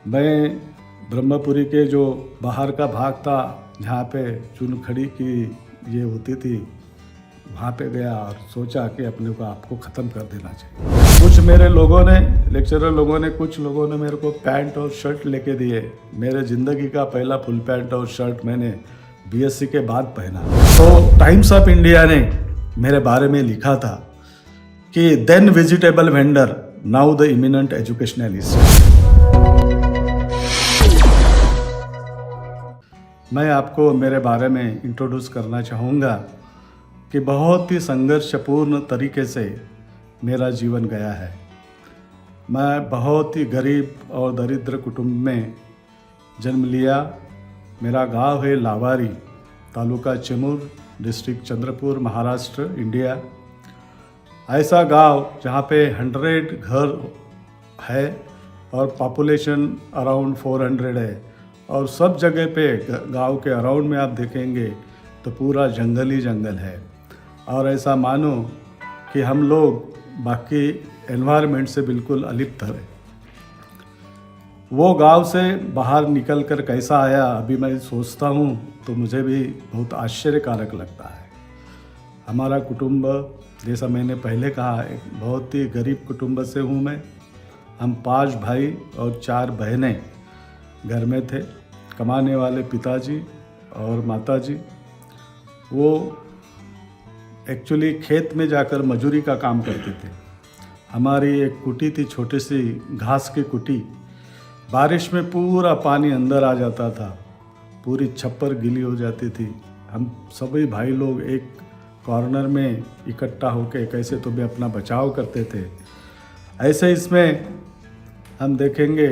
मैं ब्रह्मपुरी के जो बाहर का भाग था जहाँ पे चुनखड़ी की ये होती थी, वहाँ पे गया और सोचा कि अपने को आपको ख़त्म कर देना चाहिए। कुछ मेरे लोगों ने, लेक्चरर लोगों ने, कुछ लोगों ने मेरे को पैंट और शर्ट लेके दिए। मेरे ज़िंदगी का पहला फुल पैंट और शर्ट मैंने बीएससी के बाद पहना। तो टाइम्स ऑफ इंडिया ने मेरे बारे में लिखा था कि then vegetable vendor, now the eminent educationalist. मैं आपको मेरे बारे में इंट्रोड्यूस करना चाहूँगा कि बहुत ही संघर्षपूर्ण तरीके से मेरा जीवन गया है। मैं बहुत ही गरीब और दरिद्र कुटुंब में जन्म लिया। मेरा गांव है लावारी, तालुका चिमूर, डिस्ट्रिक्ट चंद्रपुर, महाराष्ट्र, इंडिया। ऐसा गांव जहां पे 100 घर है और पॉपुलेशन अराउंड 400 है, और सब जगह पे गांव के अराउंड में आप देखेंगे तो पूरा जंगल ही जंगल है। और ऐसा मानो कि हम लोग बाकी एनवायरनमेंट से बिल्कुल अलिप्त है। वो गांव से बाहर निकल कर कैसा आया, अभी मैं सोचता हूँ तो मुझे भी बहुत आश्चर्यकारक लगता है। हमारा कुटुंब, जैसा मैंने पहले कहा, एक बहुत ही गरीब कुटुंब से हूँ मैं। हम 5 भाई और 4 बहनें घर में थे। कमाने वाले पिताजी और माताजी वो एक्चुअली खेत में जाकर मजूरी का काम करते थे। हमारी एक कुटी थी, छोटी सी घास की कुटी। बारिश में पूरा पानी अंदर आ जाता था, पूरी छप्पर गीली हो जाती थी। हम सभी भाई लोग एक कॉर्नर में इकट्ठा होकर कैसे तो भी अपना बचाव करते थे। ऐसे इसमें हम देखेंगे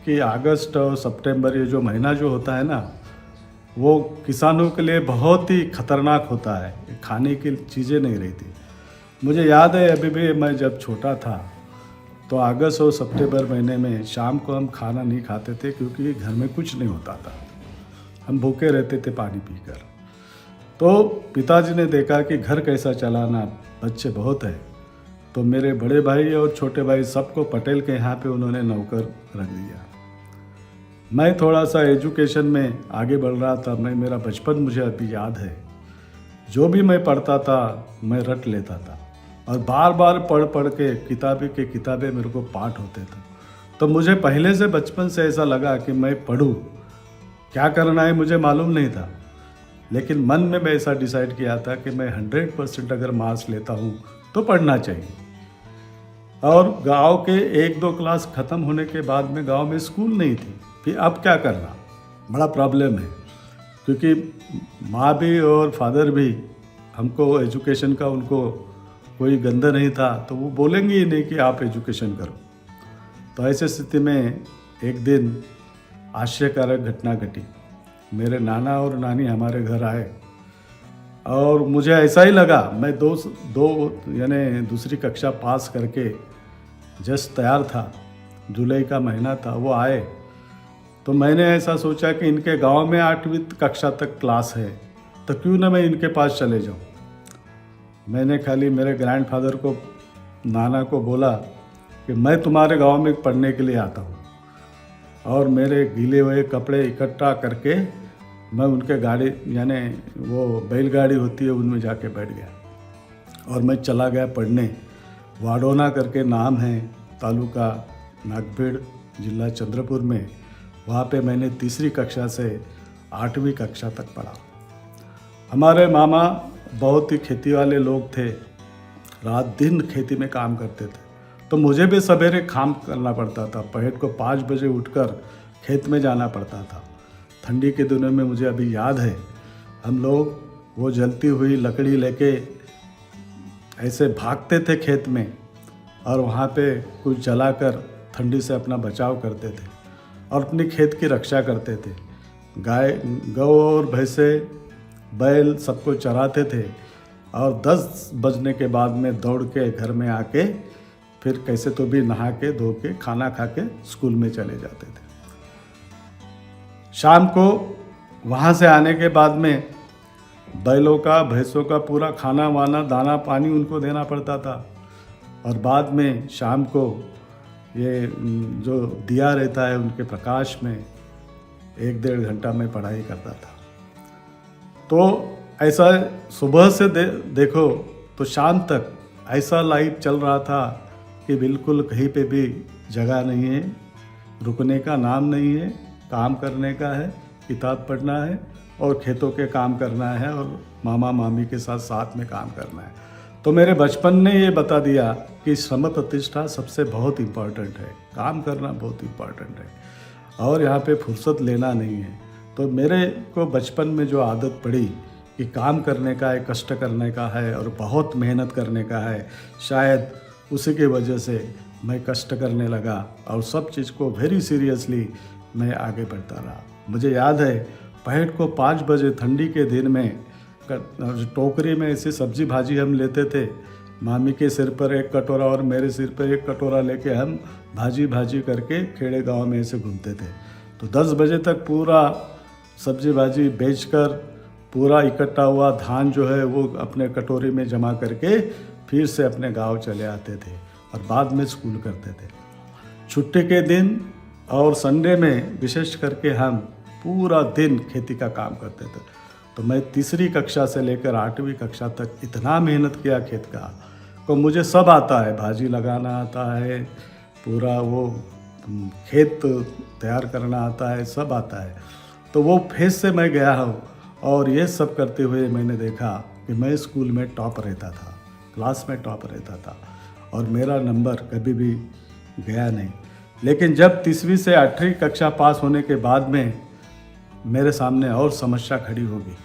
कि अगस्त और सितंबर, ये जो महीना जो होता है ना, वो किसानों के लिए बहुत ही खतरनाक होता है। खाने की चीज़ें नहीं रहती। मुझे याद है अभी भी, मैं जब छोटा था तो अगस्त और सितंबर महीने में शाम को हम खाना नहीं खाते थे, क्योंकि घर में कुछ नहीं होता था। हम भूखे रहते थे पानी पीकर। तो पिताजी ने देखा कि घर कैसा चलाना, बच्चे बहुत है, तो मेरे बड़े भाई और छोटे भाई सबको पटेल के यहाँ पे उन्होंने नौकर रख दिया। मैं थोड़ा सा एजुकेशन में आगे बढ़ रहा था। मेरा बचपन मुझे अभी याद है। जो भी मैं पढ़ता था मैं रट लेता था, और बार बार पढ़ के किताबें मेरे को पाठ होते थे। तो मुझे पहले से बचपन से ऐसा लगा कि मैं पढूं। क्या करना है मुझे मालूम नहीं था, लेकिन मन में मैं ऐसा डिसाइड किया था कि मैं 100% अगर मार्क्स लेता हूँ तो पढ़ना चाहिए। और गांव के 1-2 क्लास ख़त्म होने के बाद में गांव में स्कूल नहीं थी। फिर अब क्या करना, बड़ा प्रॉब्लम है, क्योंकि माँ भी और फादर भी हमको एजुकेशन का, उनको कोई गंदा नहीं था, तो वो बोलेंगे ही नहीं कि आप एजुकेशन करो। तो ऐसे स्थिति में एक दिन आश्चर्यकारक घटना घटी। मेरे नाना और नानी हमारे घर आए, और मुझे ऐसा ही लगा, मैं यानी दूसरी कक्षा पास करके जस्ट तैयार था, जुलाई का महीना था। वो आए तो मैंने ऐसा सोचा कि इनके गांव में 8वीं कक्षा तक क्लास है, तो क्यों ना मैं इनके पास चले जाऊं। मैंने खाली मेरे ग्रैंडफादर को, नाना को बोला कि मैं तुम्हारे गांव में पढ़ने के लिए आता हूं, और मेरे गीले हुए कपड़े इकट्ठा करके मैं उनके गाड़ी, यानी वो बैलगाड़ी होती है, उनमें जाके बैठ गया और मैं चला गया पढ़ने। वाडोना करके नाम है, तालुका नागभीड़, जिला चंद्रपुर में। वहाँ पे मैंने 3री कक्षा से 8वीं कक्षा तक पढ़ा। हमारे मामा बहुत ही खेती वाले लोग थे, रात दिन खेती में काम करते थे। तो मुझे भी सवेरे काम करना पड़ता था। पहर को 5 बजे उठकर खेत में जाना पड़ता था। ठंडी के दिनों में मुझे अभी याद है, हम लोग वो जलती हुई लकड़ी लेके ऐसे भागते थे खेत में, और वहाँ पे कुछ जलाकर ठंडी से अपना बचाव करते थे और अपनी खेत की रक्षा करते थे। गौ और भैंसे, बैल सबको चराते थे, और 10 बजने के बाद में दौड़ के घर में आके फिर कैसे तो भी नहा के धो के खाना खा के स्कूल में चले जाते थे। शाम को वहाँ से आने के बाद में बैलों का, भैंसों का पूरा खाना वाना, दाना पानी उनको देना पड़ता था। और बाद में शाम को ये जो दिया रहता है उनके प्रकाश में 1-1.5 घंटा मैं पढ़ाई करता था। तो ऐसा सुबह से देखो तो शाम तक ऐसा लाइफ चल रहा था कि बिल्कुल कहीं पे भी जगह नहीं है, रुकने का नाम नहीं है, काम करने का है, किताब पढ़ना है और खेतों के काम करना है और मामा मामी के साथ साथ में काम करना है। तो मेरे बचपन ने ये बता दिया कि श्रम प्रतिष्ठा सबसे बहुत इम्पॉर्टेंट है, काम करना बहुत इम्पॉर्टेंट है और यहाँ पे फुर्सत लेना नहीं है। तो मेरे को बचपन में जो आदत पड़ी कि काम करने का है, कष्ट करने का है और बहुत मेहनत करने का है, शायद उसी की वजह से मैं कष्ट करने लगा और सब चीज़ को वेरी सीरियसली मैं आगे बढ़ता रहा। मुझे याद है पहट को 5 बजे ठंडी के दिन में टोकरी में ऐसी सब्जी भाजी हम लेते थे, मामी के सिर पर एक कटोरा और मेरे सिर पर एक कटोरा लेके हम भाजी करके खेड़े गांव में ऐसे घूमते थे। तो 10 बजे तक पूरा सब्जी भाजी बेचकर पूरा इकट्ठा हुआ धान जो है वो अपने कटोरी में जमा करके फिर से अपने गांव चले आते थे और बाद में स्कूल करते थे। छुट्टी के दिन और संडे में विशेष करके हम पूरा दिन खेती का काम करते थे। तो मैं 3री कक्षा से लेकर 8वीं कक्षा तक इतना मेहनत किया खेत का, तो मुझे सब आता है, भाजी लगाना आता है, पूरा वो खेत तैयार करना आता है, सब आता है। तो वो फेज से मैं गया हूँ और ये सब करते हुए मैंने देखा कि मैं स्कूल में टॉप रहता था, क्लास में टॉप रहता था और मेरा नंबर कभी भी गया नहीं। लेकिन जब 3वीं से 8वीं कक्षा पास होने के बाद में मेरे सामने और समस्या खड़ी होगी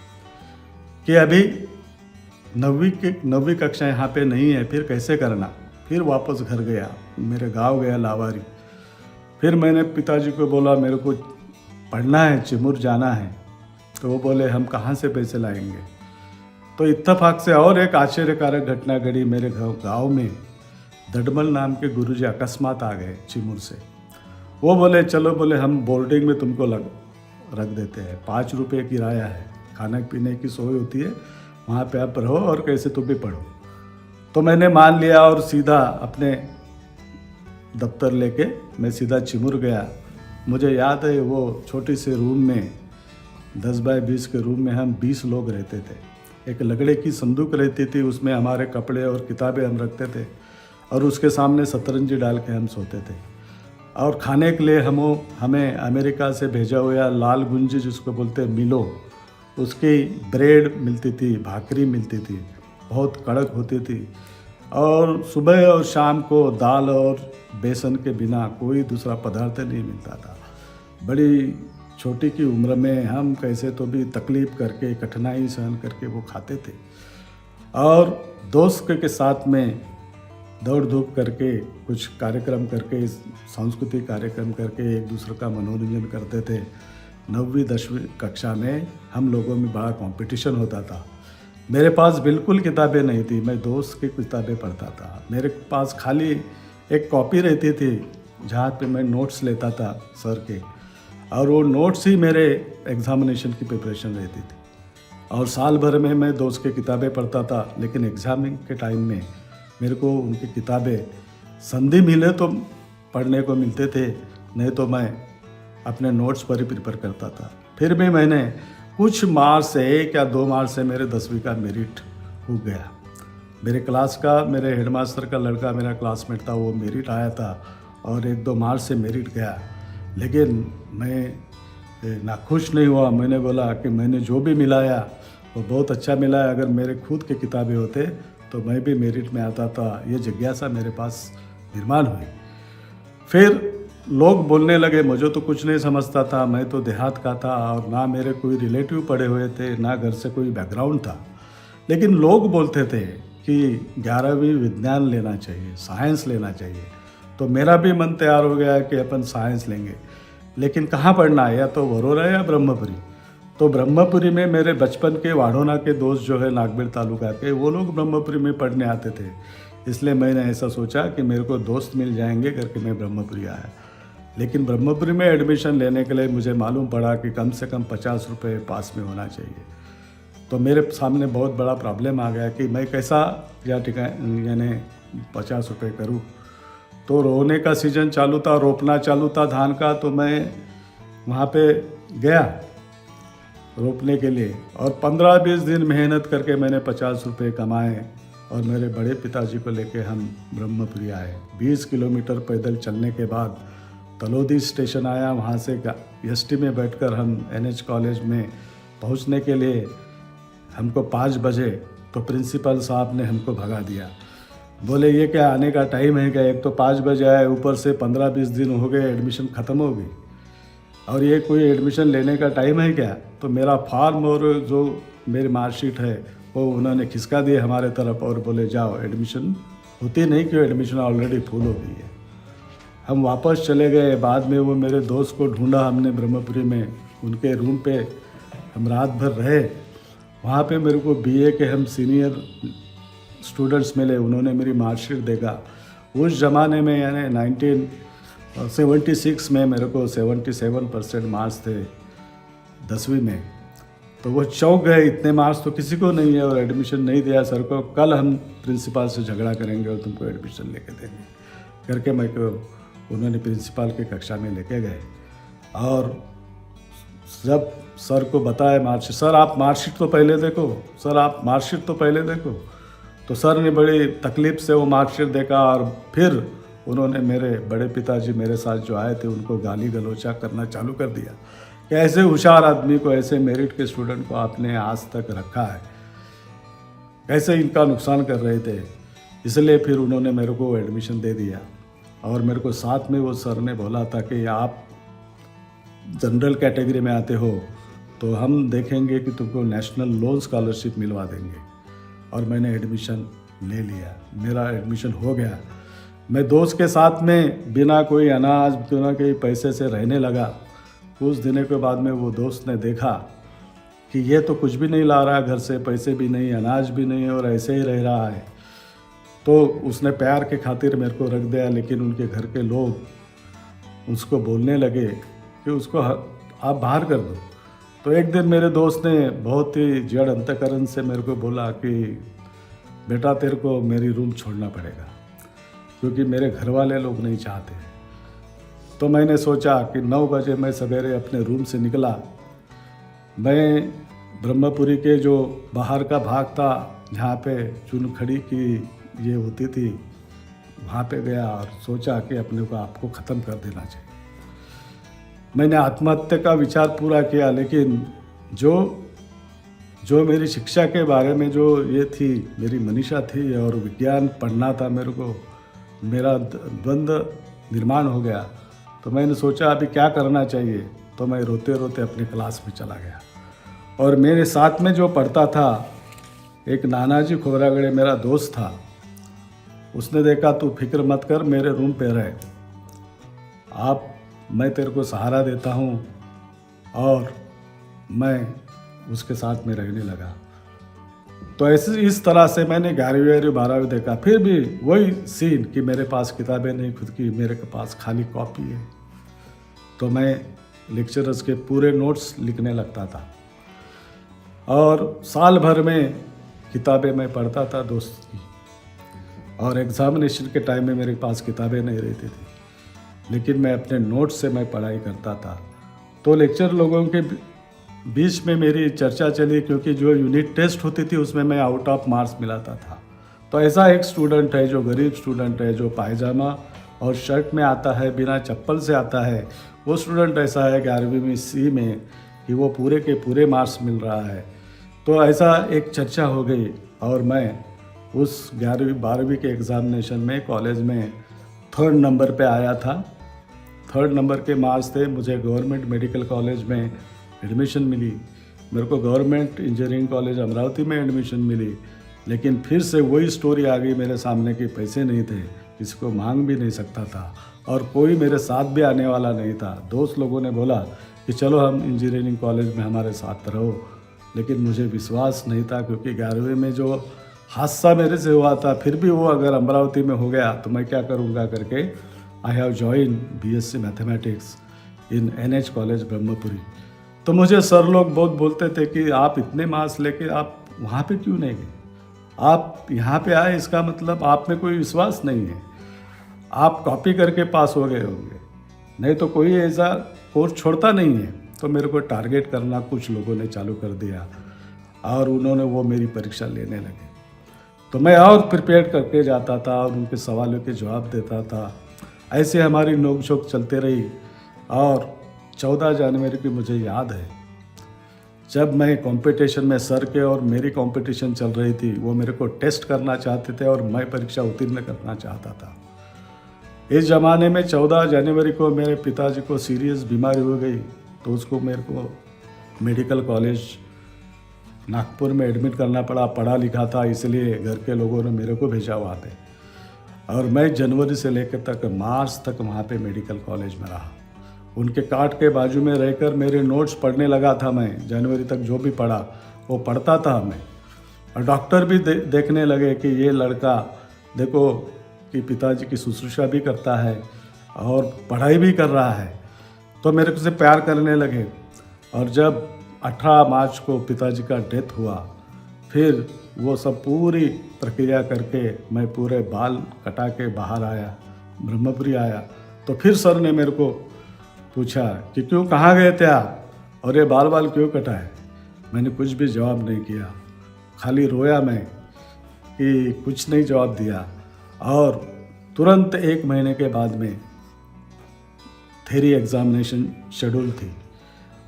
कि अभी 9वीं कक्षा यहाँ पे नहीं है, फिर कैसे करना। फिर वापस घर गया, मेरे गांव गया लावारी। फिर मैंने पिताजी को बोला मेरे को पढ़ना है, चिमूर जाना है। तो वो बोले हम कहाँ से पैसे लाएंगे। तो इत्तेफाक से और एक आश्चर्यकारक घटना घड़ी मेरे गांव में। दडमल नाम के गुरुजी अकस्मात आ गए चिमूर से। वो बोले चलो, बोले हम बोर्डिंग में तुमको रख देते हैं, 5 रुपये किराया है, खाने पीने की सोई होती है, वहाँ पे आप रहो और कैसे तुम भी पढ़ो। तो मैंने मान लिया और सीधा अपने दफ्तर लेके मैं सीधा चिमूर गया। मुझे याद है वो छोटी सी रूम में 10 बाय 20 के रूम में हम 20 लोग रहते थे। एक लकड़े की संदूक रहती थी, उसमें हमारे कपड़े और किताबें हम रखते थे और उसके सामने सतरंजी डाल के हम सोते थे। और खाने के लिए हमें अमेरिका से भेजा हुआ लाल गुंजी जिसको बोलते हैं मिलो, उसकी ब्रेड मिलती थी, भाकरी मिलती थी, बहुत कड़क होती थी। और सुबह और शाम को दाल और बेसन के बिना कोई दूसरा पदार्थ नहीं मिलता था। बड़ी छोटी की उम्र में हम कैसे तो भी तकलीफ़ करके, कठिनाई सहन करके वो खाते थे और दोस्त के साथ में दौड़ धूप करके कुछ कार्यक्रम करके, सांस्कृतिक कार्यक्रम करके एक दूसरे का मनोरंजन करते थे। 9वीं 10वीं कक्षा में हम लोगों में बड़ा कंपटीशन होता था। मेरे पास बिल्कुल किताबें नहीं थी, मैं दोस्त की किताबें पढ़ता था। मेरे पास खाली एक कॉपी रहती थी जहाँ पे मैं नोट्स लेता था सर के, और वो नोट्स ही मेरे एग्जामिनेशन की प्रिपरेशन रहती थी। और साल भर में मैं दोस्त की किताबें पढ़ता था, लेकिन एग्ज़ाम के टाइम में मेरे को उनकी किताबें संधि मिले तो पढ़ने को मिलते थे, नहीं तो मैं अपने नोट्स पर ही प्रिपेयर करता था। फिर भी मैंने कुछ मार्क्स से 1 या 2 मार्क्स से मेरे 10वीं का मेरिट हो गया। मेरे क्लास का, मेरे हेडमास्टर का लड़का मेरा क्लासमेट था, वो मेरिट आया था और 1-2 मार्क्स से मेरिट गया। लेकिन मैं नाखुश नहीं हुआ। मैंने बोला कि मैंने जो भी मिलाया वो बहुत अच्छा मिला है, अगर मेरे खुद के किताबें होते तो मैं भी मेरिट में आता था। ये जिज्ञासा मेरे पास निर्माण हुई। फिर लोग बोलने लगे, मुझे तो कुछ नहीं समझता था, मैं तो देहात का था और ना मेरे कोई रिलेटिव पढ़े हुए थे, ना घर से कोई बैकग्राउंड था। लेकिन लोग बोलते थे कि 11वीं विज्ञान लेना चाहिए, साइंस लेना चाहिए। तो मेरा भी मन तैयार हो गया कि अपन साइंस लेंगे, लेकिन कहाँ पढ़ना है, या तो वरोरा या ब्रह्मपुरी। तो ब्रह्मपुरी में मेरे बचपन के वाढ़ोना के दोस्त जो है नागबीर तालुका के, वो लोग ब्रह्मपुरी में पढ़ने आते थे। इसलिए मैंने ऐसा सोचा कि मेरे को दोस्त मिल जाएंगे करके मैं ब्रह्मपुरी आया। लेकिन ब्रह्मपुरी में एडमिशन लेने के लिए मुझे मालूम पड़ा कि कम से कम 50 रुपये पास में होना चाहिए। तो मेरे सामने बहुत बड़ा प्रॉब्लम आ गया कि मैं कैसा यानी 50 रुपये करूँ। तो रोने का सीज़न चालू था, रोपना चालू था धान का, तो मैं वहाँ पे गया रोपने के लिए और 15-20 दिन मेहनत करके मैंने 50 रुपये कमाए और मेरे बड़े पिताजी को लेके हम ब्रह्मपुरी आए। 20 किलोमीटर पैदल चलने के बाद तलोदी स्टेशन आया, वहाँ से एसटी में बैठकर हम एनएच कॉलेज में पहुँचने के लिए हमको 5 बजे तो प्रिंसिपल साहब ने हमको भगा दिया। बोले ये क्या आने का टाइम है क्या? एक तो 5 बजे आए, ऊपर से 15-20 दिन हो गए, एडमिशन ख़त्म हो गई और ये कोई एडमिशन लेने का टाइम है क्या? तो मेरा फॉर्म और जो मेरी मार्कशीट है वो उन्होंने खिसका दिए हमारे तरफ और बोले जाओ, एडमिशन होती नहीं क्यों, एडमिशन ऑलरेडी फुल हो गई है। हम वापस चले गए। बाद में वो मेरे दोस्त को ढूंढा हमने ब्रह्मपुरी में, उनके रूम पे हम रात भर रहे। वहाँ पे मेरे को बीए के हम सीनियर स्टूडेंट्स मिले, उन्होंने मेरी मार्कशीट देखा। उस ज़माने में यानी 1976 में मेरे को 77% मार्क्स थे 10वीं में। तो वो चौंक गए, इतने मार्क्स तो किसी को नहीं है और एडमिशन नहीं दिया सर को, कल हम प्रिंसिपल से झगड़ा करेंगे और तुमको एडमिशन लेके देंगे करके मैं को उन्होंने प्रिंसिपल की कक्षा में लेके गए। और जब सर को बताया मार्कशीट, सर आप मार्कशीट तो पहले देखो, सर आप मार्कशीट तो पहले देखो। तो सर ने बड़ी तकलीफ़ से वो मार्कशीट देखा और फिर उन्होंने मेरे बड़े पिताजी मेरे साथ जो आए थे उनको गाली गलोचा करना चालू कर दिया कि ऐसे होशियार आदमी को, ऐसे मेरिट के स्टूडेंट को आपने आज तक रखा है, कैसे इनका नुकसान कर रहे थे। इसलिए फिर उन्होंने मेरे को एडमिशन दे दिया और मेरे को साथ में वो सर ने बोला था कि आप जनरल कैटेगरी में आते हो तो हम देखेंगे कि तुमको नेशनल लोन स्कॉलरशिप मिलवा देंगे। और मैंने एडमिशन ले लिया, मेरा एडमिशन हो गया। मैं दोस्त के साथ में बिना कोई अनाज बिना कोई पैसे से रहने लगा। कुछ दिनों के बाद में वो दोस्त ने देखा कि ये तो कुछ भी नहीं ला रहा, घर से पैसे भी नहीं, अनाज भी नहीं और ऐसे ही रह रहा है। तो उसने प्यार के खातिर मेरे को रख दिया, लेकिन उनके घर के लोग उसको बोलने लगे कि उसको आप बाहर कर दो। तो एक दिन मेरे दोस्त ने बहुत ही जड़ अंतकरण से मेरे को बोला कि बेटा तेरे को मेरी रूम छोड़ना पड़ेगा, क्योंकि मेरे घर वाले लोग नहीं चाहते। तो मैंने सोचा कि 9 बजे मैं सवेरे अपने रूम से निकला। मैं ब्रह्मपुरी के जो बाहर का भाग था जहाँ पे चुनखड़ी की ये होती थी, वहाँ पे गया और सोचा कि अपने को आपको ख़त्म कर देना चाहिए। मैंने आत्महत्या का विचार पूरा किया, लेकिन जो मेरी शिक्षा के बारे में जो ये थी, मेरी मनीषा थी और विज्ञान पढ़ना था मेरे को, मेरा द्वंद्व निर्माण हो गया। तो मैंने सोचा अभी क्या करना चाहिए। तो मैं रोते रोते अपने क्लास में चला गया और मेरे साथ में जो पढ़ता था एक नानाजी खोबरागड़े मेरा दोस्त था। उसने देखा तू फिक्र मत कर, मेरे रूम पे रहे, मैं तेरे को सहारा देता हूँ। और मैं उसके साथ में रहने लगा। तो ऐसे इस तरह से मैंने 11वीं 12वीं देखा। फिर भी वही सीन कि मेरे पास किताबें नहीं खुद की, मेरे के पास खाली कॉपी है। तो मैं लेक्चरर्स के पूरे नोट्स लिखने लगता था और साल भर में किताबें मैं पढ़ता था दोस्त की। और एग्ज़ामिनेशन के टाइम में मेरे पास किताबें नहीं रहती थी, लेकिन मैं अपने नोट्स से मैं पढ़ाई करता था। तो लेक्चर लोगों के बीच में मेरी चर्चा चली, क्योंकि जो यूनिट टेस्ट होती थी उसमें मैं आउट ऑफ मार्क्स मिलाता था। तो ऐसा एक स्टूडेंट है जो गरीब स्टूडेंट है, जो पायजामा और शर्ट में आता है, बिना चप्पल से आता है, वो स्टूडेंट ऐसा है 11वीं में सी में कि वो पूरे के पूरे मार्क्स मिल रहा है। तो ऐसा एक चर्चा हो गई और मैं उस 11वीं 12वीं के एग्ज़ामिनेशन में कॉलेज में 3rd नंबर पे आया था। 3rd नंबर के मार्क्स थे। मुझे गवर्नमेंट मेडिकल कॉलेज में एडमिशन मिली, मेरे को गवर्नमेंट इंजीनियरिंग कॉलेज अमरावती में एडमिशन मिली। लेकिन फिर से वही स्टोरी आ गई मेरे सामने कि पैसे नहीं थे, किसी को मांग भी नहीं सकता था और कोई मेरे साथ भी आने वाला नहीं था। दोस्त लोगों ने बोला कि चलो हम इंजीनियरिंग कॉलेज में हमारे साथ रहो, लेकिन मुझे विश्वास नहीं था, क्योंकि 11वीं में जो हादसा मेरे से हुआ था, फिर भी वो अगर अमरावती में हो गया तो मैं क्या करूँगा करके I have join BSc mathematics in NH college Brahmapuri. तो मुझे सर लोग बहुत बोलते थे कि आप इतने मार्क्स लेके आप वहाँ पे क्यों नहीं गए, आप यहाँ पे आए, इसका मतलब आप में कोई विश्वास नहीं है। आप कॉपी करके पास हो गए होंगे, नहीं तो कोई ऐसा कोर्स छोड़ता नहीं है। तो मेरे को टारगेट करना कुछ लोगों ने चालू कर दिया और उन्होंने वो मेरी परीक्षा लेने लगे। तो मैं और प्रिपेयर करके जाता था और उनके सवालों के जवाब देता था। ऐसे हमारी नोक-झोंक चलते रही और 14 जनवरी की मुझे याद है, जब मैं कंपटीशन में सर के और मेरी कंपटीशन चल रही थी, वो मेरे को टेस्ट करना चाहते थे और मैं परीक्षा उत्तीर्ण करना चाहता था। इस ज़माने में 14 जनवरी को मेरे पिताजी को सीरियस बीमारी हो गई, तो उसको मेरे को मेडिकल कॉलेज नागपुर में एडमिट करना पड़ा। पढ़ा लिखा था इसलिए घर के लोगों ने मेरे को भेजा वहाँ पे, और मैं जनवरी से लेकर तक मार्च तक वहाँ पे मेडिकल कॉलेज में रहा। उनके कार्ड के बाजू में रहकर मेरे नोट्स पढ़ने लगा था। मैं जनवरी तक जो भी पढ़ा वो पढ़ता था मैं, और डॉक्टर भी देखने लगे कि ये लड़का देखो कि पिताजी की शुश्रूषा भी करता है और पढ़ाई भी कर रहा है, तो मेरे को से प्यार करने लगे। और जब 18 मार्च को पिताजी का डेथ हुआ, फिर वो सब पूरी प्रक्रिया करके मैं पूरे बाल कटा के बाहर आया, ब्रह्मपुरी आया। तो फिर सर ने मेरे को पूछा कि क्यों, कहाँ गए थे आप और ये बाल क्यों कटाए। मैंने कुछ भी जवाब नहीं किया, खाली रोया मैं कि कुछ नहीं जवाब दिया। और तुरंत 1 महीने के बाद में थ्योरी एग्जामिनेशन शेड्यूल थी।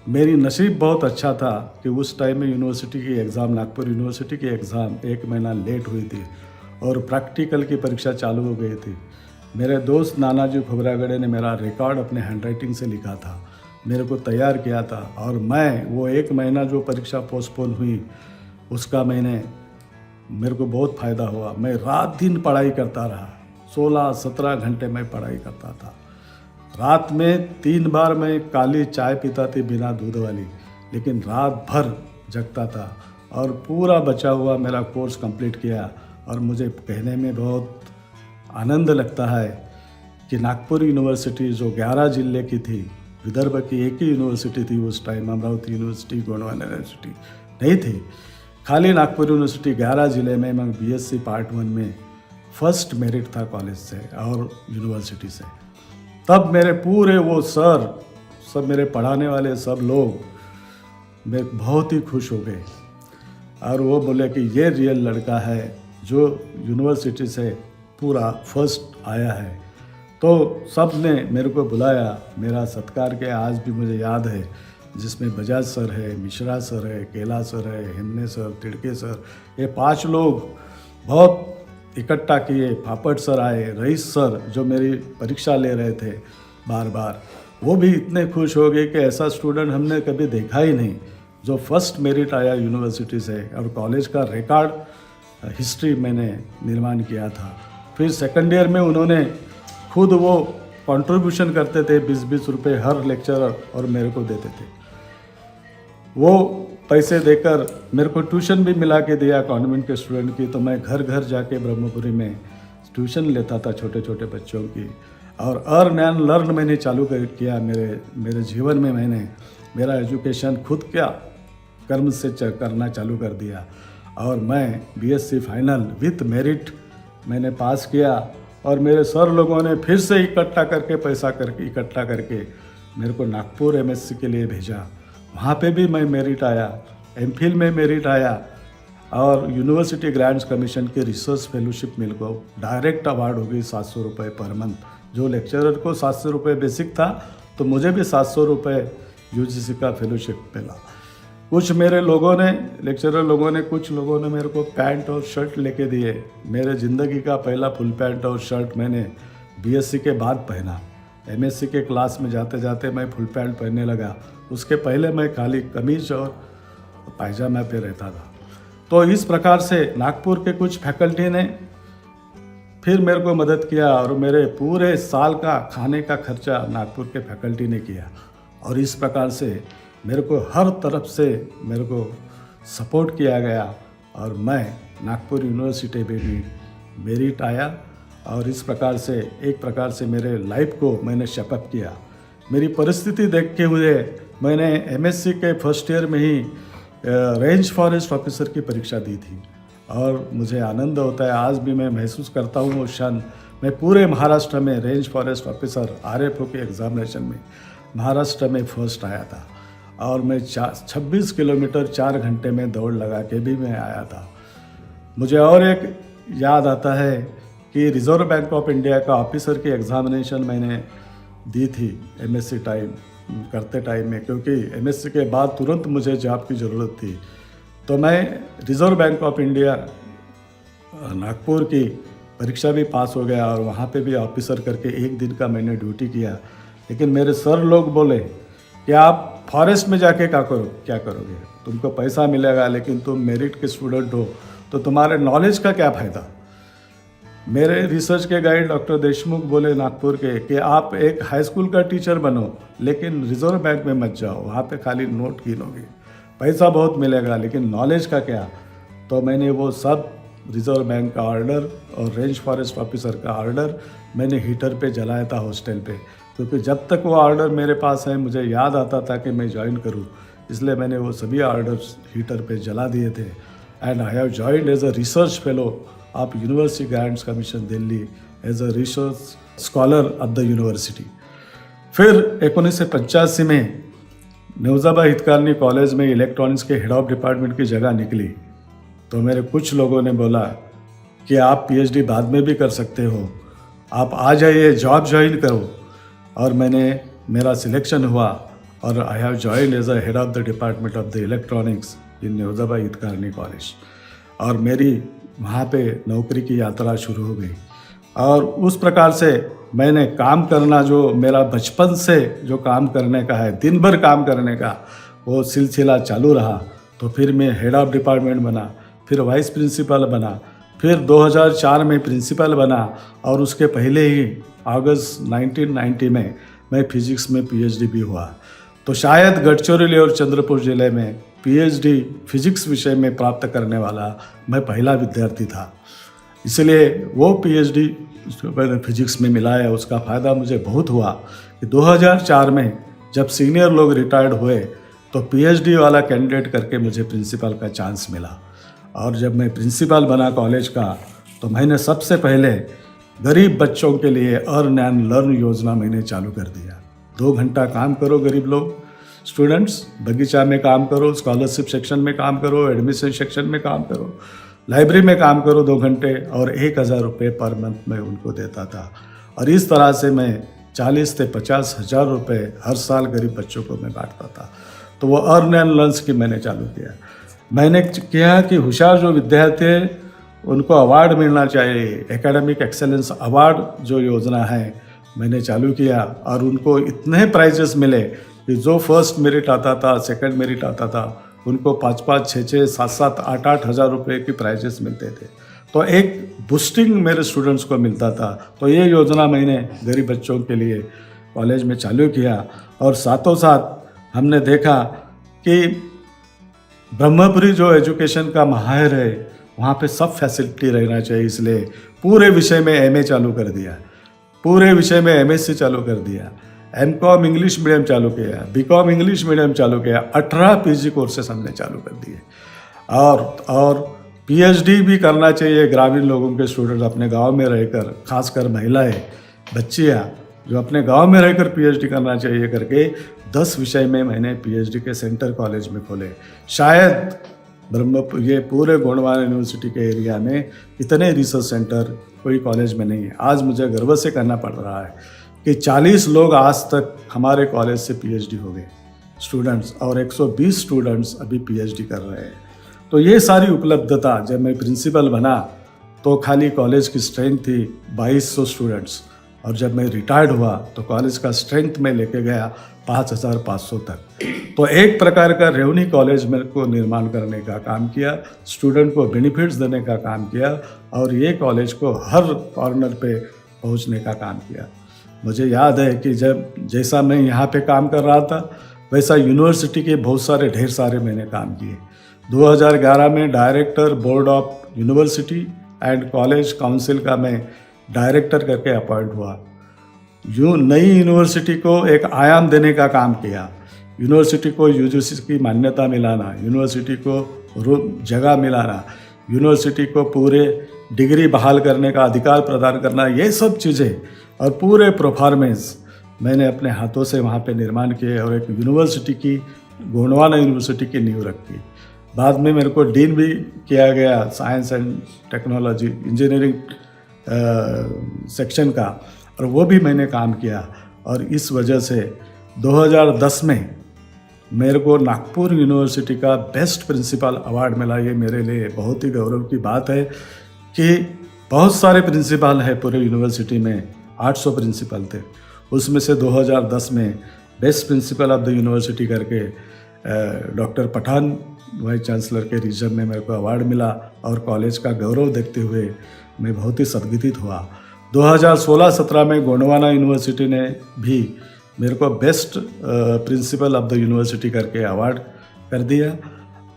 मेरी नसीब बहुत अच्छा था कि उस टाइम में यूनिवर्सिटी की एग्ज़ाम, नागपुर यूनिवर्सिटी की एग्ज़ाम 1 महीना लेट हुई थी और प्रैक्टिकल की परीक्षा चालू हो गई थी। मेरे दोस्त नानाजी खोबरागड़े ने मेरा रिकॉर्ड अपने हैंडराइटिंग से लिखा था, मेरे को तैयार किया था, और मैं वो 1 महीना जो परीक्षा पोस्टपोन हुई उसका मेरे को बहुत फ़ायदा हुआ। मैं रात दिन पढ़ाई करता रहा, 16-17 घंटे मैं पढ़ाई करता था। रात में 3 बार मैं काली चाय पीता थी बिना दूध वाली, लेकिन रात भर जगता था और पूरा बचा हुआ मेरा कोर्स कंप्लीट किया। और मुझे कहने में बहुत आनंद लगता है कि नागपुर यूनिवर्सिटी जो 11 जिले की थी, विदर्भ की एक ही यूनिवर्सिटी थी उस time, Amravati university, Gondwana university नहीं थी, खाली नागपुर यूनिवर्सिटी 11 जिले में। मैं BSc पार्ट 1 में फर्स्ट मेरिट था कॉलेज से और यूनिवर्सिटी से। तब मेरे पूरे वो सर, सब मेरे पढ़ाने वाले सब लोग मैं बहुत ही खुश हो गए, और वो बोले कि ये रियल लड़का है जो यूनिवर्सिटी से पूरा फर्स्ट आया है। तो सब ने मेरे को बुलाया, मेरा सत्कार किया। आज भी मुझे याद है, जिसमें बजाज सर है, मिश्रा सर है, केला सर है, हिन्ने सर, तिड़के सर, ये 5 लोग बहुत इकट्ठा किए। पापड़ सर आए, रईस सर जो मेरी परीक्षा ले रहे थे बार बार, वो भी इतने खुश हो गए कि ऐसा स्टूडेंट हमने कभी देखा ही नहीं जो फर्स्ट मेरिट आया यूनिवर्सिटी से। और कॉलेज का रिकॉर्ड हिस्ट्री मैंने निर्माण किया था। फिर सेकंड ईयर में उन्होंने खुद वो कंट्रीब्यूशन करते थे, 20-20 रुपये हर लेक्चरर, और मेरे को देते थे। वो पैसे देकर मेरे को ट्यूशन भी मिला के दिया कॉन्वेंट के स्टूडेंट की। तो मैं घर घर जाके ब्रह्मपुरी में ट्यूशन लेता था छोटे छोटे बच्चों की, और अर्न एंड लर्न मैंने चालू किया। मेरे जीवन में मैंने मेरा एजुकेशन खुद क्या कर्म से करना चालू कर दिया, और मैं BSc फाइनल विथ मेरिट मैंने पास किया। और मेरे सर लोगों ने फिर से इकट्ठा करके मेरे को नागपुर MSc के लिए भेजा। वहाँ पे भी मैं मेरिट आया, MPhil में मेरिट आया, और यूनिवर्सिटी ग्रांट्स कमीशन के रिसर्च फेलोशिप मिल को डायरेक्ट अवार्ड हो गई 700 रुपये पर मंथ। जो लेक्चरर को 700 रुपये बेसिक था, तो मुझे भी 700 रुपये UGC का फेलोशिप मिला। कुछ मेरे लोगों ने, लेक्चरर लोगों ने, कुछ लोगों ने मेरे को पैंट और शर्ट लेके दिए। मेरे ज़िंदगी का पहला फुल पैंट और शर्ट मैंने BSc के बाद पहना। MSc के क्लास में जाते जाते मैं फुल पैंट पहनने लगा, उसके पहले मैं खाली कमीज और पायजामा पे रहता था। तो इस प्रकार से नागपुर के कुछ फैकल्टी ने फिर मेरे को मदद किया, और मेरे पूरे साल का खाने का खर्चा नागपुर के फैकल्टी ने किया। और इस प्रकार से मेरे को हर तरफ से मेरे को सपोर्ट किया गया, और मैं नागपुर यूनिवर्सिटी में भी मेरिट आया। और इस प्रकार से एक प्रकार से मेरे लाइफ को मैंने शेपअप किया। मेरी परिस्थिति देखते हुए मैंने MSc के फर्स्ट ईयर में ही रेंज फॉरेस्ट ऑफिसर की परीक्षा दी थी, और मुझे आनंद होता है, आज भी मैं महसूस करता हूँ वो क्षण। मैं पूरे महाराष्ट्र में रेंज फॉरेस्ट ऑफिसर RFO के एग्ज़ामिनेशन में महाराष्ट्र में फर्स्ट आया था और मैं 26 किलोमीटर 4 घंटे में दौड़ लगा के भी मैं आया था। मुझे और एक याद आता है कि रिज़र्व बैंक ऑफ इंडिया का ऑफिसर की एग्ज़ामिनेशन मैंने दी थी MSc टाइम करते टाइम में, क्योंकि MSc के बाद तुरंत मुझे जॉब की ज़रूरत थी। तो मैं reserve bank of India Nagpur की परीक्षा भी पास हो गया और वहाँ पे भी ऑफिसर करके 1 दिन का मैंने ड्यूटी किया। लेकिन मेरे सर लोग बोले कि आप फॉरेस्ट में जाके क्या करोगे, तुमको पैसा मिलेगा लेकिन तुम मेरिट के स्टूडेंट हो तो तुम्हारे नॉलेज का क्या फ़ायदा। मेरे रिसर्च के गाइड डॉक्टर देशमुख बोले नागपुर के कि आप एक हाई स्कूल का टीचर बनो लेकिन रिजर्व बैंक में मत जाओ, वहाँ पे खाली नोट गिनोगे, पैसा बहुत मिलेगा लेकिन नॉलेज का क्या। तो मैंने वो सब रिजर्व बैंक का ऑर्डर और रेंज फॉरेस्ट ऑफिसर का ऑर्डर मैंने हीटर पे जलाया था हॉस्टल पे, क्योंकि जब तक वो ऑर्डर मेरे पास है मुझे याद आता था कि मैं ज्वाइन करूं, इसलिए मैंने वो सभी ऑर्डर्स हीटर पे जला दिए थे। And I have joined as a research fellow of University Grants Commission Delhi as a research scholar of the university. फिर 1985 में न्यूज़ाबा हितकारनी कॉलेज में इलेक्ट्रॉनिक्स के हेड ऑफ डिपार्टमेंट की जगह निकली, तो मेरे कुछ लोगों ने बोला कि आप PhD बाद में भी कर सकते हो, आप आ जाइए जॉब ज्वाइन करो। और मेरा सिलेक्शन हुआ और I have join as a head of the department of the electronics in न्यूज़ाबा हितकारनी कॉलेज, और मेरी वहाँ पे नौकरी की यात्रा शुरू हो गई। और उस प्रकार से मैंने काम करना, जो मेरा बचपन से जो काम करने का है, दिन भर काम करने का, वो सिलसिला चालू रहा। तो फिर मैं हेड ऑफ डिपार्टमेंट बना, फिर वाइस प्रिंसिपल बना, फिर 2004 में प्रिंसिपल बना, और उसके पहले ही अगस्त 1990 में मैं फिजिक्स में PhD भी हुआ। तो शायद गढ़चिरौली और चंद्रपुर ज़िले में PhD फिजिक्स विषय में प्राप्त करने वाला मैं पहला विद्यार्थी था, इसलिए वो PhD मैंने फिजिक्स में मिला है, उसका फ़ायदा मुझे बहुत हुआ कि 2004 में जब सीनियर लोग रिटायर्ड हुए तो PhD वाला कैंडिडेट करके मुझे प्रिंसिपल का चांस मिला। और जब मैं प्रिंसिपल बना कॉलेज का तो मैंने सबसे पहले गरीब बच्चों के लिए अर्न एंड लर्न योजना मैंने चालू कर दिया। 2 घंटा काम करो गरीब लोग, स्टूडेंट्स, बगीचा में काम करो, स्कॉलरशिप सेक्शन में काम करो, एडमिशन सेक्शन में काम करो, लाइब्रेरी में काम करो 2 घंटे, और 1000 रुपये पर मंथ में उनको देता था। और इस तरह से मैं 40 से 50 हज़ार रुपये हर साल गरीब बच्चों को मैं बांटता था। तो वो अर्न एंड लर्न्स की मैंने चालू किया। मैंने किया कि होशियार जो विद्यार्थी हैं उनको अवार्ड मिलना चाहिए, एकेडमिक एक्सेलेंस अवार्ड जो योजना है मैंने चालू किया, और उनको इतने प्राइजेस मिले कि जो फर्स्ट मेरिट आता था, सेकंड मेरिट आता था, उनको 5-5, 6-6, 7-7, 8-8 हज़ार रुपये की प्राइजेस मिलते थे। तो एक बूस्टिंग मेरे स्टूडेंट्स को मिलता था। तो ये योजना मैंने गरीब बच्चों के लिए कॉलेज में चालू किया। और साथों साथ हमने देखा कि ब्रह्मपुरी जो एजुकेशन का माहिर है वहाँ पे सब फैसिलिटी रहना चाहिए, इसलिए पूरे विषय में MA चालू कर दिया, पूरे विषय में MSc चालू कर दिया, MCOM इंग्लिश मीडियम चालू किया, BCom इंग्लिश मीडियम चालू किया, 18 PG कोर्सेस हमने चालू कर दिए। और PhD भी करना चाहिए ग्रामीण लोगों के स्टूडेंट अपने गांव में रहकर, खासकर महिलाएं, बच्चियां जो अपने गांव में रहकर PhD करना चाहिए करके 10 विषय में मैंने PhD के सेंटर कॉलेज में खोले। शायद ये पूरे गोंडवाना यूनिवर्सिटी के एरिया में इतने रिसर्च सेंटर कोई कॉलेज में नहीं है। आज मुझे गर्व से कहना पड़ रहा है कि 40 लोग आज तक हमारे कॉलेज से PhD हो गए स्टूडेंट्स, और 120 स्टूडेंट्स अभी PhD कर रहे हैं। तो ये सारी उपलब्धता, जब मैं प्रिंसिपल बना तो खाली कॉलेज की स्ट्रेंथ थी 2200 स्टूडेंट्स, और जब मैं रिटायर्ड हुआ तो कॉलेज का स्ट्रेंथ में लेके गया 5500 तक। तो एक प्रकार का रेवनी कॉलेज मेरे को निर्माण करने का काम किया, स्टूडेंट को बेनिफिट्स देने का काम किया, और ये कॉलेज को हर कॉर्नर पे पहुंचने का काम किया। मुझे याद है कि जैसा मैं यहाँ पे काम कर रहा था वैसा यूनिवर्सिटी के ढेर सारे मैंने काम किए। 2011 में director board of university and college council का मैं डायरेक्टर करके अपॉइंट हुआ। नई यूनिवर्सिटी को एक आयाम देने का काम किया, यूनिवर्सिटी को UGC की मान्यता मिलाना, यूनिवर्सिटी को जगह मिलाना, यूनिवर्सिटी को पूरे डिग्री बहाल करने का अधिकार प्रदान करना, ये सब चीज़ें और पूरे परफॉर्मेंस मैंने अपने हाथों से वहाँ पे निर्माण किए और एक यूनिवर्सिटी की, गोंडवाना यूनिवर्सिटी की नींव रखी। बाद में मेरे को डीन भी किया गया science and technology engineering section का, और वो भी मैंने काम किया। और इस वजह से 2010 में मेरे को नागपुर यूनिवर्सिटी का बेस्ट प्रिंसिपल अवार्ड मिला। ये मेरे लिए बहुत ही गौरव की बात है कि बहुत सारे प्रिंसिपल हैं पूरे यूनिवर्सिटी में, 800 प्रिंसिपल थे, उसमें से 2010 में best principle of the university करके डॉक्टर पठान वाइस चांसलर के रीजन में मेरे को अवार्ड मिला और कॉलेज का गौरव देखते हुए मैं बहुत ही सदगतित हुआ। 2016-17 में गोंडवाना यूनिवर्सिटी ने भी मेरे को best principle of the university करके अवार्ड कर दिया।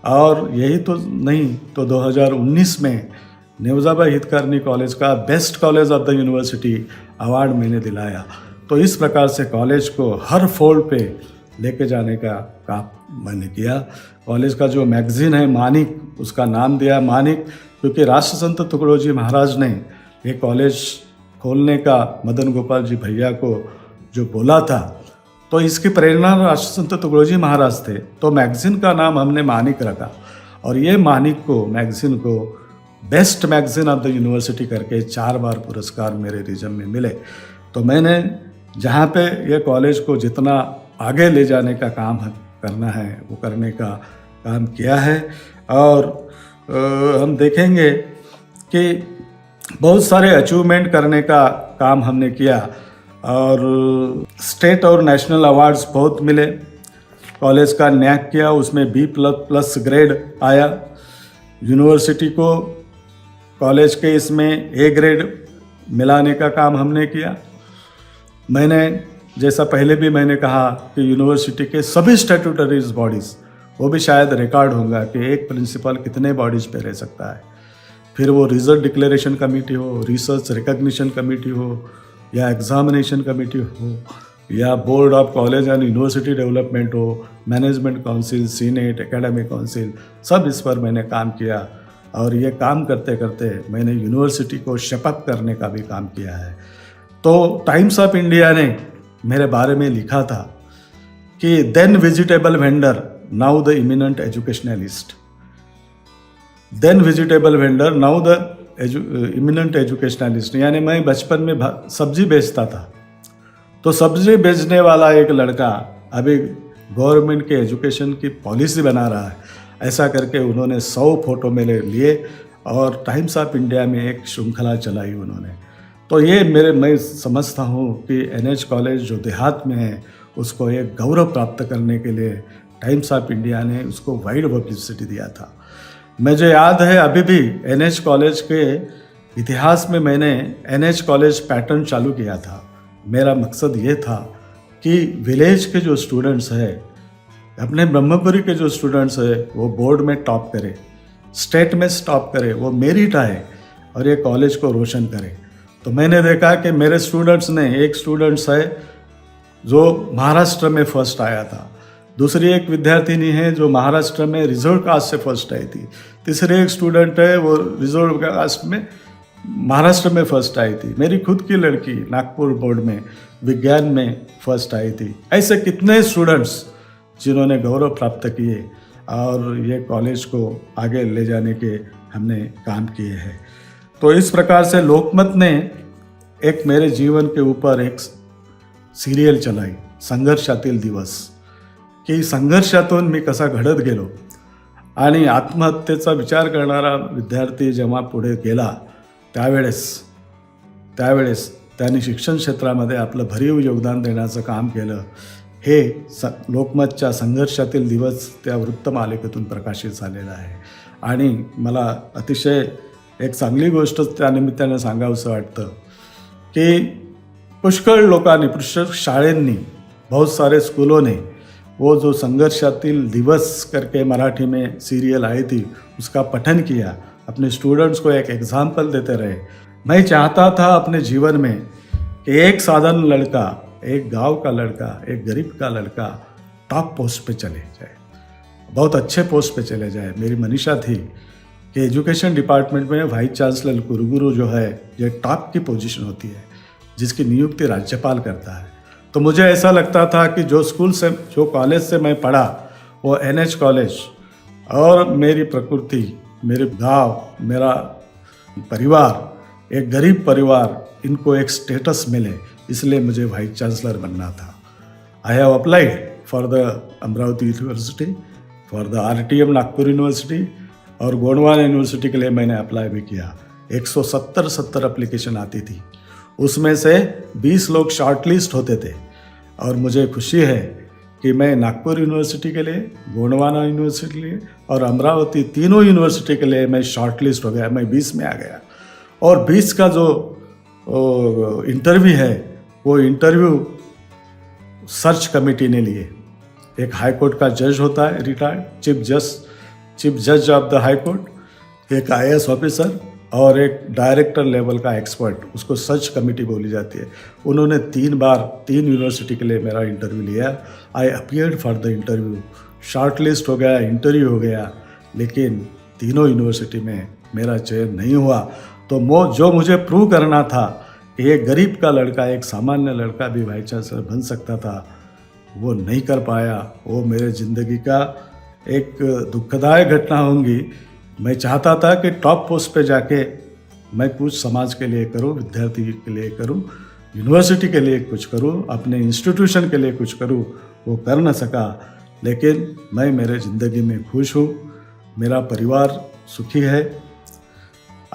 और यही तो नहीं, तो 2019 में नेवजाबा हितकारनी कॉलेज का best college of the university award मैंने दिलाया। तो इस प्रकार से कॉलेज को हर फोल्ड पे लेके जाने का काम मैंने किया। कॉलेज का जो मैगज़ीन है मानिक, उसका नाम दिया मानिक क्योंकि राष्ट्रसंत तुकडोजी महाराज ने ये कॉलेज खोलने का मदन गोपाल जी भैया को जो बोला था, तो इसकी प्रेरणा राष्ट्रसंत तुकडोजी महाराज थे। तो मैगज़ीन का नाम हमने मानिक रखा और ये मानिक को मैगज़ीन को best magazine of the university करके 4 बार पुरस्कार मेरे रीजन में मिले। तो मैंने जहाँ पे ये कॉलेज को जितना आगे ले जाने का काम करना है वो करने का काम किया है। और हम देखेंगे कि बहुत सारे अचीवमेंट करने का काम हमने किया और स्टेट और नेशनल अवार्ड्स बहुत मिले। कॉलेज का न्याक किया, उसमें B++ ग्रेड आया। यूनिवर्सिटी को कॉलेज के इसमें A ग्रेड मिलाने का काम हमने किया। मैंने जैसा पहले भी मैंने कहा कि यूनिवर्सिटी के सभी स्टैट्यूटरीज बॉडीज़, वो भी शायद रिकॉर्ड होगा कि एक प्रिंसिपल कितने बॉडीज़ पे रह सकता है। फिर वो रिजल्ट डिक्लेरेशन कमेटी हो, रिसर्च रिकग्निशन कमेटी हो, या एग्जामिनेशन कमेटी हो, या board of college and university development हो, management council, senate, academic council, सब इस पर मैंने काम किया। और ये काम करते करते मैंने यूनिवर्सिटी को शपथ करने का भी काम किया है। तो टाइम्स ऑफ इंडिया ने मेरे बारे में लिखा था कि then vegetable vendor now the eminent educationalist, then vegetable vendor now the eminent educationalist. यानी मैं बचपन में सब्जी बेचता था, तो सब्जी बेचने वाला एक लड़का अभी गवर्नमेंट के एजुकेशन की पॉलिसी बना रहा है, ऐसा करके उन्होंने 100 फोटो मेरे लिए और टाइम्स ऑफ इंडिया में एक श्रृंखला चलाई उन्होंने। तो ये मैं समझता हूँ कि NH कॉलेज जो देहात में है उसको एक गौरव प्राप्त करने के लिए टाइम्स ऑफ इंडिया ने उसको वाइड पब्लिसिटी दिया था। मुझे याद है अभी भी NH कॉलेज के इतिहास में मैंने NH कॉलेज पैटर्न चालू किया था। मेरा मकसद ये था कि विलेज के जो स्टूडेंट्स हैं, अपने ब्रह्मपुरी के जो स्टूडेंट्स हैं, वो बोर्ड में टॉप करें, स्टेट में टॉप करें, वो मेरिट आए और ये कॉलेज को रोशन करें। तो मैंने देखा कि मेरे स्टूडेंट्स ने, एक स्टूडेंट्स है जो महाराष्ट्र में फर्स्ट आया था, दूसरी एक विद्यार्थिनी है जो महाराष्ट्र में रिजर्व कास्ट से फर्स्ट आई थी, तीसरे एक स्टूडेंट है वो रिजर्व कास्ट में महाराष्ट्र में फर्स्ट आई थी, मेरी खुद की लड़की नागपुर बोर्ड में विज्ञान में फर्स्ट आई थी। ऐसे कितने स्टूडेंट्स जिन्होंने गौरव प्राप्त किए और ये कॉलेज को आगे ले जाने के हमने काम किए हैं। तो इस प्रकार से लोकमत ने एक मेरे जीवन के ऊपर एक सिरियल चलाई, संघर्षातील दिवस, की संघर्षातून मी कसा घडत गेलो आणि आत्महत्येचा विचार करणारा विद्यार्थी जेव्हा पुढे गेला त्यावेळेस त्यांनी शिक्षण क्षेत्रामध्ये आपलं भरीव योगदान देण्याचं काम केलं। हे लोकमतच्या संघर्षातील दिवस त्या वृत्तमालिकेतून प्रकाशित झालेलं आहे। आणि मला अतिशय एक चांगली गोष्ट त्या निमित्ताने सांगावंसं वाटतं की पुष्कळ लोकांनी, पुष्कळ शाळेंनी, बहुत सारे स्कूलों ने वो जो संघर्षातील दिवस करके मराठी में सीरियल आई थी उसका पठन किया, अपने स्टूडेंट्स को एक एग्जाम्पल देते रहे। मैं चाहता था अपने जीवन में कि एक साधारण लड़का, एक गांव का लड़का, एक गरीब का लड़का टॉप पोस्ट पे चले जाए, बहुत अच्छे पोस्ट पे चले जाए। मेरी मनीषा थी कि एजुकेशन डिपार्टमेंट में वाइस चांसलर कुलगुरु जो है ये टॉप की पोजीशन होती है, जिसकी नियुक्ति राज्यपाल करता है। तो मुझे ऐसा लगता था कि जो कॉलेज से मैं पढ़ा वो NH कॉलेज, और मेरी प्रकृति, मेरे गांव, मेरा परिवार, एक गरीब परिवार, इनको एक स्टेटस मिले, इसलिए मुझे वाइस चांसलर बनना था। I have applied for the Amravati university, for the RTM Nagpur university, और गोंडवाना यूनिवर्सिटी के लिए मैंने अप्लाई भी किया। 170 एप्लीकेशन आती थी, उसमें से 20 लोग शॉर्टलिस्ट होते थे, और मुझे खुशी है कि मैं नागपुर यूनिवर्सिटी के लिए, गोंडवाना यूनिवर्सिटी के लिए और अमरावती, तीनों यूनिवर्सिटी के लिए मैं शॉर्टलिस्ट हो गया, मैं 20 में आ गया। और 20 का जो इंटरव्यू है, वो इंटरव्यू सर्च कमेटी ने लिए। एक हाई कोर्ट का जज होता है रिटायर्ड, चीफ जज ऑफ द हाई कोर्ट, एक IAS ऑफिसर और एक डायरेक्टर लेवल का एक्सपर्ट, उसको सर्च कमेटी बोली जाती है। उन्होंने 3 बार 3 यूनिवर्सिटी के लिए मेरा इंटरव्यू लिया। आई appeared for the interview, shortlist हो गया, इंटरव्यू हो गया, लेकिन तीनों यूनिवर्सिटी में मेरा चयन नहीं हुआ। तो जो मुझे प्रूव करना था कि एक गरीब का लड़का, एक सामान्य लड़का भी वाइस चांसलर बन सकता था, वो नहीं कर पाया। वो मेरे ज़िंदगी का एक दुखदायक घटना होंगी। मैं चाहता था कि टॉप पोस्ट पे जाके मैं कुछ समाज के लिए करूं, विद्यार्थी के लिए करूं, यूनिवर्सिटी के लिए कुछ करूं, अपने इंस्टीट्यूशन के लिए कुछ करूं, वो कर न सका। लेकिन मैं मेरे ज़िंदगी में खुश हूं, मेरा परिवार सुखी है।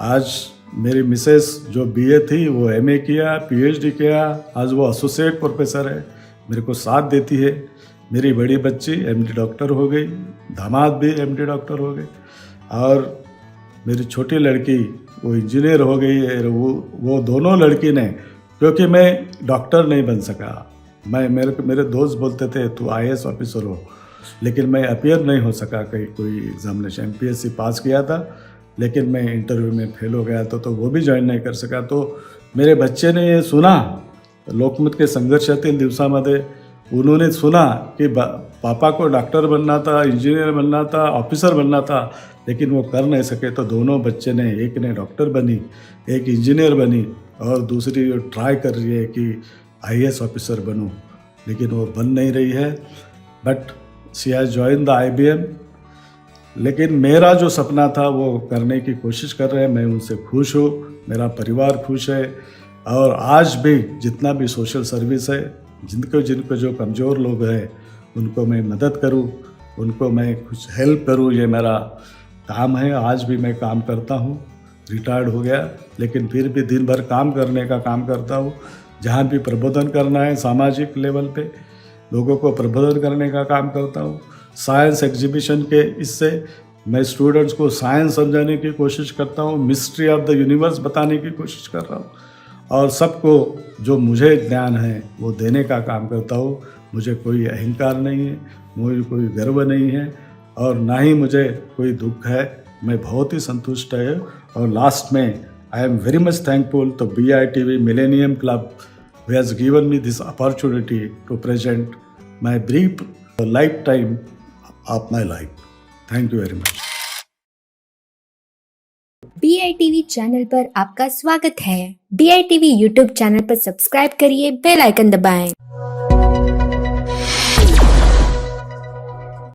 आज मेरी मिसेस जो BA थी वो MA किया, PhD किया, आज वो एसोसिएट प्रोफेसर है, मेरे को साथ देती है। मेरी बड़ी बच्ची MD डॉक्टर हो गई, दामाद भी MD डॉक्टर हो गए, और मेरी छोटी लड़की वो इंजीनियर हो गई है। वो दोनों लड़की ने, क्योंकि मैं डॉक्टर नहीं बन सका, मेरे दोस्त बोलते थे तू IAS ऑफिसर हो, लेकिन मैं अपीयर नहीं हो सका कहीं कोई एग्जामिनेशन। MPSC पास किया था, लेकिन मैं इंटरव्यू में फेल हो गया तो वो भी ज्वाइन नाही कर सका। तो मेरे बच्चे ने ये सुना, लोकमत के संघर्षातील दिवसामध्ये उन्होंने सुना कि पापा को डॉक्टर बनना था, इंजीनियर बनना था, ऑफिसर बनना था, लेकिन वो कर नहीं सके। तो दोनों बच्चे ने, एक ने डॉक्टर बनी, एक इंजीनियर बनी, और दूसरी ट्राई कर रही है कि IAS ऑफिसर बनूं, लेकिन वो बन नहीं रही है। But she has join the IBM। लेकिन मेरा जो सपना था वो करने की कोशिश कर रहे हैं, मैं उनसे खुश हूँ, मेरा परिवार खुश है। और आज भी जितना भी सोशल सर्विस है, जिनको जो कमज़ोर लोग हैं उनको मैं मदद करूं, उनको मैं कुछ हेल्प करूं, ये मेरा काम है। आज भी मैं काम करता हूं, रिटायर्ड हो गया, लेकिन फिर भी दिन भर काम करने का काम करता हूं। जहां भी प्रबोधन करना है सामाजिक लेवल पे, लोगों को प्रबोधन करने का काम करता हूं। साइंस एग्जीबिशन के इससे मैं स्टूडेंट्स को साइंस समझाने की कोशिश करता हूं, मिस्ट्री ऑफ द यूनिवर्स बताने की कोशिश कर रहा हूं, और सबको जो मुझे ज्ञान है वो देने का काम करता हूँ। मुझे कोई अहंकार नहीं है, मुझे कोई गर्व नहीं है, और ना ही मुझे कोई दुख है। मैं बहुत ही संतुष्ट है। और लास्ट में I am very much thankful to BITV Millennium Club who has given me this opportunity to present my brief lifetime of my life. Thank you very much. BITV channel पर आपका स्वागत है। BITV YouTube चैनल पर subscribe करिए, bell icon दबाएं।